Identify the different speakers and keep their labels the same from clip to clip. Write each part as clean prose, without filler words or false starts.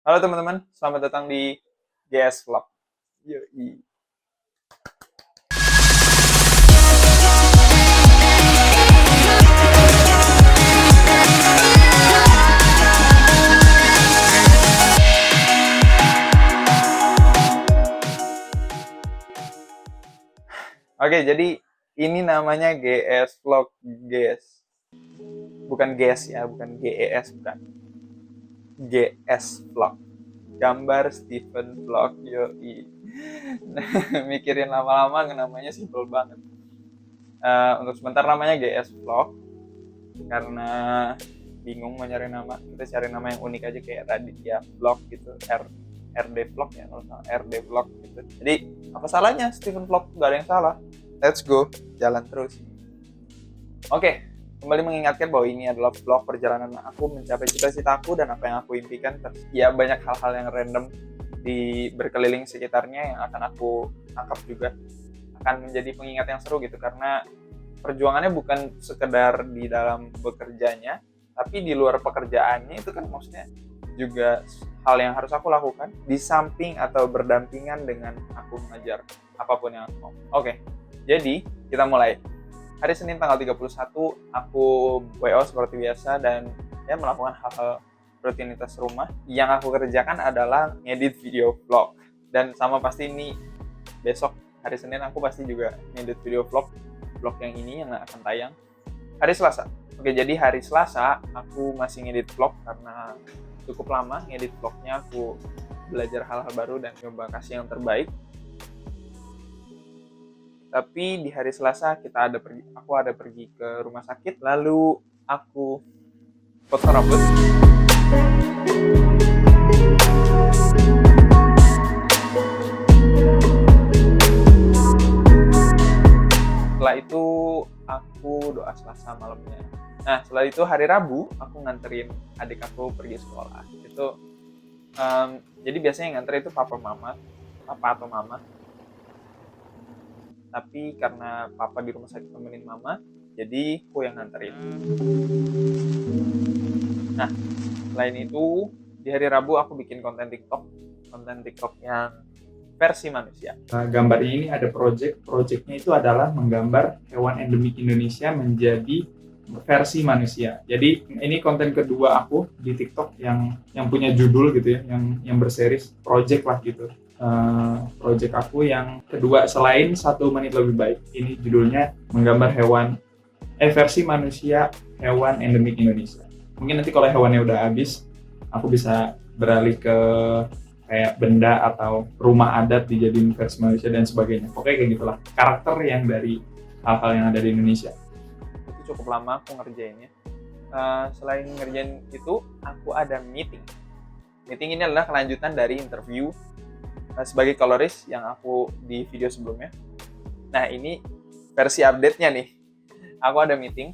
Speaker 1: Halo teman-teman, selamat datang di GS Vlog. Yoi. Oke, jadi ini namanya GS Vlog, GS. Bukan GS ya, bukan GES, bukan. GS Vlog. Gambar Stephen Vlog, yoi. Mikirin lama-lama namanya simple banget. Untuk sebentar namanya GS Vlog karena bingung mau nyari nama. Kita cari nama yang unik aja kayak Raditya Vlog gitu, RD Vlog ya, kalau salah RD Vlog gitu. Jadi apa salahnya Stephen Vlog? Gak ada yang salah. Let's go, jalan terus. Oke, kembali mengingatkan bahwa ini adalah vlog perjalanan aku mencapai cita-citaku dan apa yang aku impikan. Ya banyak hal-hal yang random di berkeliling sekitarnya yang akan aku tangkap juga. Akan menjadi pengingat yang seru gitu karena perjuangannya bukan sekedar di dalam bekerjanya, tapi di luar pekerjaannya itu kan maksudnya juga hal yang harus aku lakukan di samping atau berdampingan dengan aku mengajar apapun yang aku mau. Oke, jadi kita mulai. Hari Senin tanggal 31 aku WO seperti biasa dan ya melakukan hal-hal rutinitas rumah. Yang aku kerjakan adalah ngedit video vlog. Dan sama pasti ini besok hari Senin aku pasti juga ngedit video vlog yang ini yang akan tayang hari Selasa. Oke, jadi hari Selasa aku masih ngedit vlog karena cukup lama ngedit vlognya. Aku belajar hal-hal baru dan coba kasih yang terbaik. Tapi di hari Selasa aku ada pergi ke rumah sakit, lalu aku potong rambut. Setelah itu aku doa Selasa malamnya. Nah, setelah itu hari Rabu aku nganterin adik aku pergi sekolah. Itu jadi biasanya yang nganter itu papa atau mama. Tapi karena papa di rumah sakit temenin mama, jadi aku yang nganterin. Nah, selain itu di hari Rabu aku bikin konten TikTok yang versi manusia.
Speaker 2: Gambarnya ini ada projectnya itu adalah menggambar hewan endemik Indonesia menjadi versi manusia. Jadi ini konten kedua aku di TikTok yang punya judul gitu ya, yang berseris project lah gitu. Project aku yang kedua selain 1 menit lebih baik. Ini judulnya menggambar versi manusia hewan endemik Indonesia. Mungkin nanti kalau hewannya udah habis, aku bisa beralih ke kayak benda atau rumah adat dijadiin versi manusia dan sebagainya. Pokoknya kayak gitulah. Karakter yang dari hal-hal yang ada di Indonesia.
Speaker 1: Itu cukup lama aku ngerjainnya. Selain ngerjain itu, aku ada meeting. Meeting ini adalah kelanjutan dari interview sebagai coloris yang aku di video sebelumnya. Nah, ini versi update-nya nih. Aku ada meeting.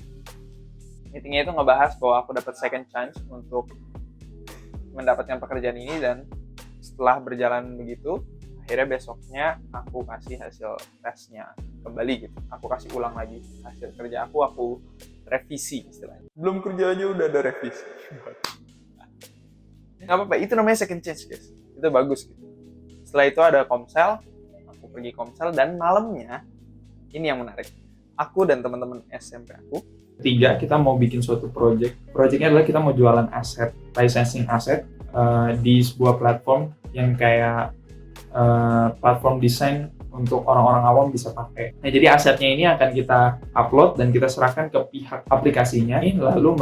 Speaker 1: Meetingnya itu ngebahas bahwa aku dapat second chance untuk mendapatkan pekerjaan ini, dan setelah berjalan begitu, akhirnya besoknya aku kasih hasil tesnya kembali gitu. Aku kasih ulang lagi hasil kerja aku revisi istilahnya. Belum kerjanya udah ada revisi. Nggak apa-apa, itu namanya second chance guys. Itu bagus gitu. Setelah itu ada komsel, aku pergi komsel, dan malamnya ini yang menarik. Aku dan teman-teman SMP aku.
Speaker 2: Ketiga, kita mau bikin suatu project. Projectnya adalah kita mau jualan aset, licensing aset di sebuah platform yang kayak platform desain untuk orang-orang awam bisa pakai. Nah, jadi asetnya ini akan kita upload dan kita serahkan ke pihak aplikasinya. Lalu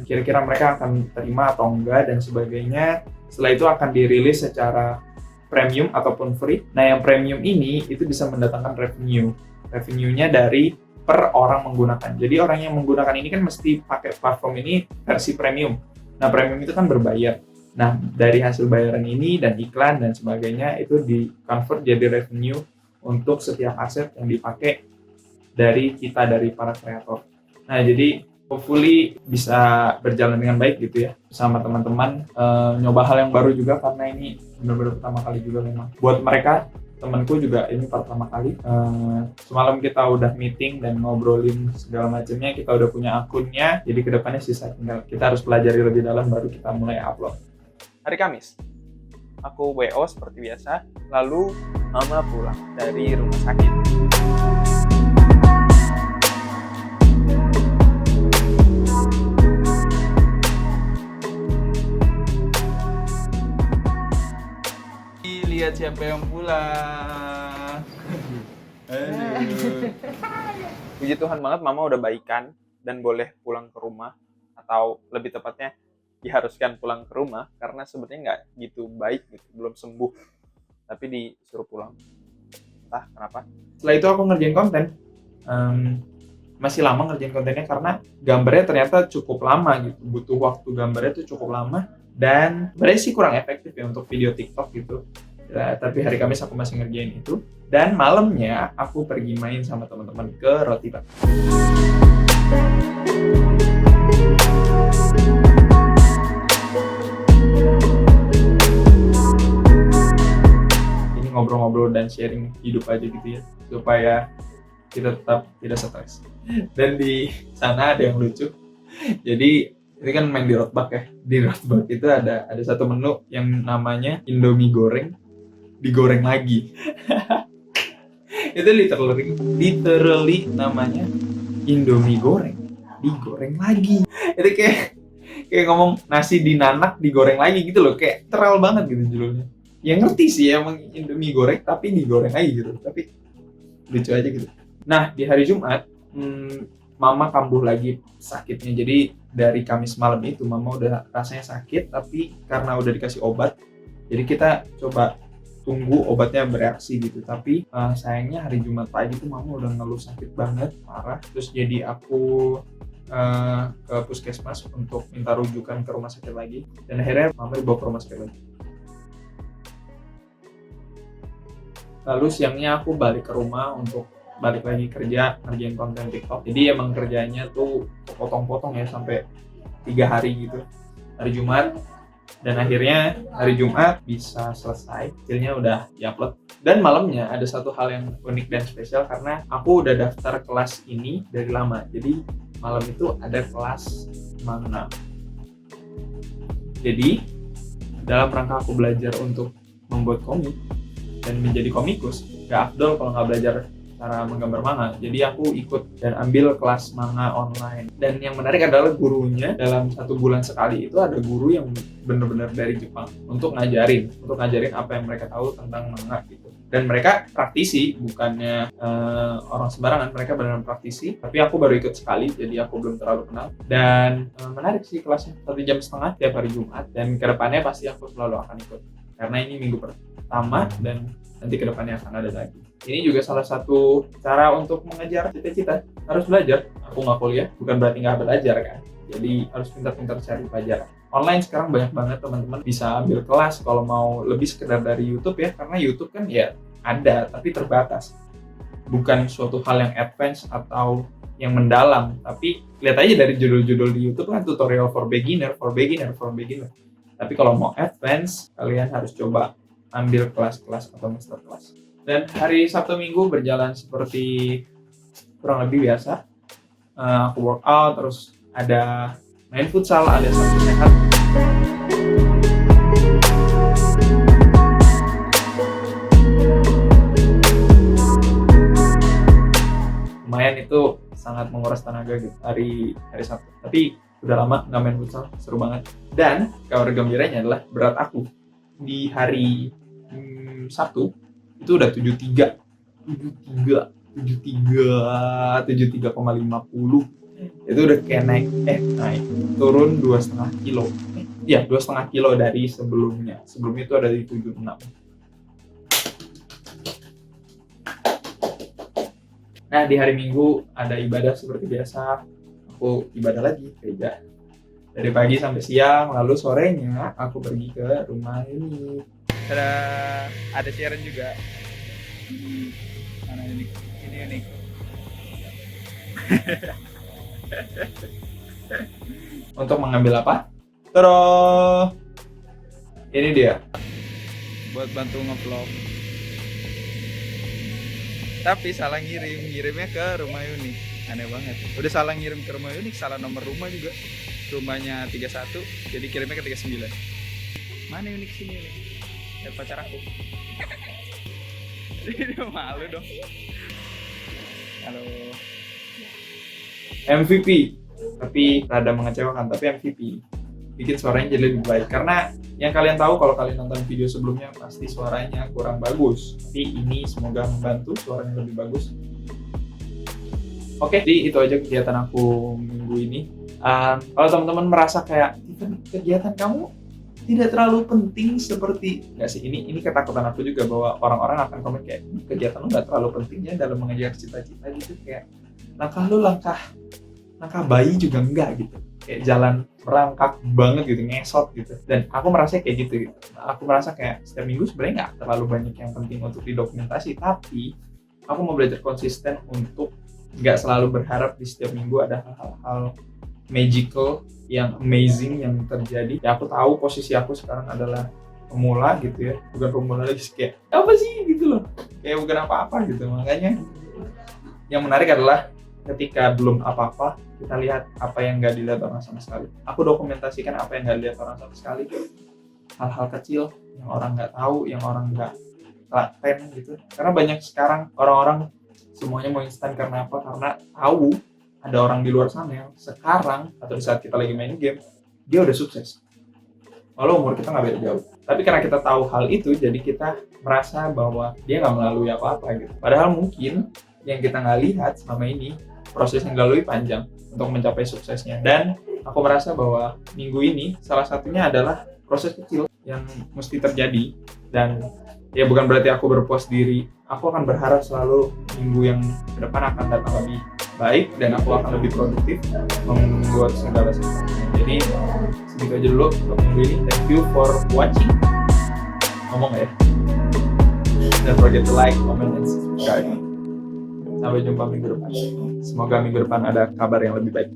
Speaker 2: kira-kira mereka akan terima atau enggak dan sebagainya. Setelah itu akan dirilis secara premium ataupun free. Nah, yang premium ini itu bisa mendatangkan revenue. Revenue-nya dari per orang menggunakan. Jadi orang yang menggunakan ini kan mesti pakai platform ini versi premium. Nah, premium itu kan berbayar. Nah, dari hasil bayaran ini dan iklan dan sebagainya itu di-convert jadi revenue untuk setiap aset yang dipakai dari para kreator. Nah, jadi hopefully bisa berjalan dengan baik gitu ya sama teman-teman, nyoba hal yang baru juga karena ini benar-benar pertama kali juga memang buat mereka. Temanku juga ini pertama kali. Semalam kita udah meeting dan ngobrolin segala macamnya, kita udah punya akunnya, jadi kedepannya sisa tinggal kita harus pelajari lebih dalam baru kita mulai upload.
Speaker 1: Hari Kamis aku WO seperti biasa, lalu mama pulang dari rumah sakit. Lihat siapa yang pulang. Aduh. Puji Tuhan banget mama udah baikan dan boleh pulang ke rumah, atau lebih tepatnya diharuskan pulang ke rumah karena sebenarnya nggak gitu baik gitu, belum sembuh, tapi disuruh pulang. Entah kenapa.
Speaker 2: Setelah itu aku ngerjain konten. Masih lama ngerjain kontennya karena gambarnya ternyata cukup lama gitu, butuh waktu gambarnya tuh cukup lama, dan sebenarnya sih kurang efektif ya untuk video TikTok gitu. Ya, tapi hari Kamis aku masih ngerjain itu, dan malamnya aku pergi main sama teman-teman ke Roti Bakar. Ini ngobrol-ngobrol dan sharing hidup aja gitu ya, supaya kita tetap tidak stres. Dan di sana ada yang lucu. Jadi ini kan main di Rotbak ya. Di Rotbak itu ada satu menu yang namanya Indomie goreng digoreng lagi. Itu literally namanya Indomie goreng digoreng lagi. Itu kayak ngomong nasi dinanak digoreng lagi gitu loh, kayak terlalu banget gitu judulnya. Ya ngerti sih emang Indomie goreng tapi digoreng lagi gitu, tapi lucu aja gitu. Nah di hari Jumat mama kambuh lagi sakitnya. Jadi dari Kamis malam itu mama udah rasanya sakit, tapi karena udah dikasih obat, jadi kita coba tunggu obatnya bereaksi gitu. Tapi sayangnya hari Jumat pagi tuh mama udah ngeluh sakit banget, parah. Terus jadi aku ke puskesmas untuk minta rujukan ke rumah sakit lagi, dan akhirnya mama dibawa ke rumah sakit lagi. Lalu siangnya aku balik ke rumah untuk balik lagi kerja, ngerjain konten TikTok. Jadi emang kerjanya tuh potong-potong ya sampai 3 hari gitu, hari Jumat. Dan akhirnya hari Jumat bisa selesai, hasilnya udah diupload. Dan malamnya ada satu hal yang unik dan spesial karena aku udah daftar kelas ini dari lama. Jadi malam itu ada kelas manga. Jadi dalam rangka aku belajar untuk membuat komik dan menjadi komikus, gak afdol kalau nggak belajar cara menggambar manga. Jadi aku ikut dan ambil kelas manga online. Dan yang menarik adalah gurunya dalam 1 bulan sekali itu ada guru yang benar-benar dari Jepang untuk ngajarin apa yang mereka tahu tentang manga gitu. Dan mereka praktisi, bukannya orang sembarangan, mereka benar-benar praktisi. Tapi aku baru ikut sekali, jadi aku belum terlalu kenal. Dan menarik sih kelasnya, 1,5 jam tiap hari Jumat. Dan kedepannya pasti aku selalu akan ikut, karena ini minggu pertama dan nanti kedepannya akan ada lagi. Ini juga salah satu cara untuk mengejar cita-cita. Harus belajar. Aku nggak kuliah, bukan berarti nggak belajar kan. Jadi harus pintar-pintar cari pelajaran. Online sekarang banyak banget teman-teman bisa ambil kelas kalau mau lebih sekedar dari YouTube ya. Karena YouTube kan ya ada, tapi terbatas. Bukan suatu hal yang advance atau yang mendalam. Tapi lihat aja dari judul-judul di YouTube kan tutorial for beginner. Tapi kalau mau advance, kalian harus coba ambil kelas-kelas atau master kelas. Dan hari Sabtu Minggu berjalan seperti kurang lebih biasa. Aku workout, terus ada main futsal, ada Sabtu sehat. Lumayan itu sangat menguras tenaga gitu hari Sabtu. Tapi udah lama nggak main futsal, seru banget. Dan kabar gembiranya adalah berat aku di hari Sabtu itu udah 73,50. Itu udah kayak naik turun 2,5 kilo. 2,5 kilo dari sebelumnya itu ada di 76. Nah di hari Minggu ada ibadah seperti biasa, aku ibadah lagi gereja dari pagi sampai siang, lalu sorenya aku pergi ke rumah ini.
Speaker 1: Ada siaran juga. Mana ini unik.
Speaker 2: Untuk mengambil apa? Terus ini dia
Speaker 1: Buat bantu ngevlog. Tapi salah ngirimnya ke rumah Unik. Aneh banget. Udah salah ngirim ke rumah Unik, salah nomor rumah juga. Rumahnya 31, jadi kirimnya ke 39. Mana Unik sini Unik? lihat pacar aku. Dia malu dong. Halo.
Speaker 2: MVP, tapi rada mengecewakan, tapi MVP bikin suaranya jadi lebih baik, karena yang kalian tahu kalau kalian nonton video sebelumnya pasti suaranya kurang bagus, tapi ini semoga membantu suaranya lebih bagus. Oke, jadi itu aja kegiatan aku minggu ini. Kalau teman-teman merasa kayak kegiatan kamu tidak terlalu penting seperti, nggak sih, ini ketakutan aku juga bahwa orang-orang akan komen kayak kegiatan lu nggak terlalu pentingnya dalam mengejar cita-cita gitu, kayak langkah lu langkah bayi juga enggak gitu, kayak jalan merangkak banget gitu, ngesot gitu. Dan aku merasa kayak gitu. Aku merasa kayak setiap minggu sebenarnya nggak terlalu banyak yang penting untuk didokumentasi, tapi aku mau belajar konsisten untuk nggak selalu berharap di setiap minggu ada hal-hal magical yang amazing yang terjadi. Ya aku tahu posisi aku sekarang adalah pemula gitu ya, bukan pemula lagi kayak apa sih gitu loh, kayak bukan apa-apa gitu. Makanya yang menarik adalah ketika belum apa-apa, kita lihat apa yang nggak dilihat orang sama sekali. Aku dokumentasikan apa yang nggak dilihat orang sama sekali, hal-hal kecil yang orang nggak tahu, yang orang nggak laten gitu. Karena banyak sekarang orang-orang semuanya mau instan, karena apa? Karena tahu ada orang di luar sana yang sekarang atau di saat kita lagi main game, dia udah sukses. Walau umur kita nggak beda jauh. Tapi karena kita tahu hal itu, jadi kita merasa bahwa dia nggak melalui apa-apa gitu. Padahal mungkin yang kita nggak lihat selama ini, proses yang dilalui panjang untuk mencapai suksesnya. Dan aku merasa bahwa minggu ini salah satunya adalah proses kecil yang mesti terjadi. Dan ya bukan berarti aku berpuas diri. Aku akan berharap selalu minggu yang ke depan akan datang lebih baik dan aku akan lebih produktif membuat segala sesuatu. Jadi segitu aja dulu untuk minggu ini. Thank you for watching. Ngomong ya. Don't forget to like, comment, and subscribe. Sampai jumpa minggu depan. Semoga minggu depan ada kabar yang lebih baik.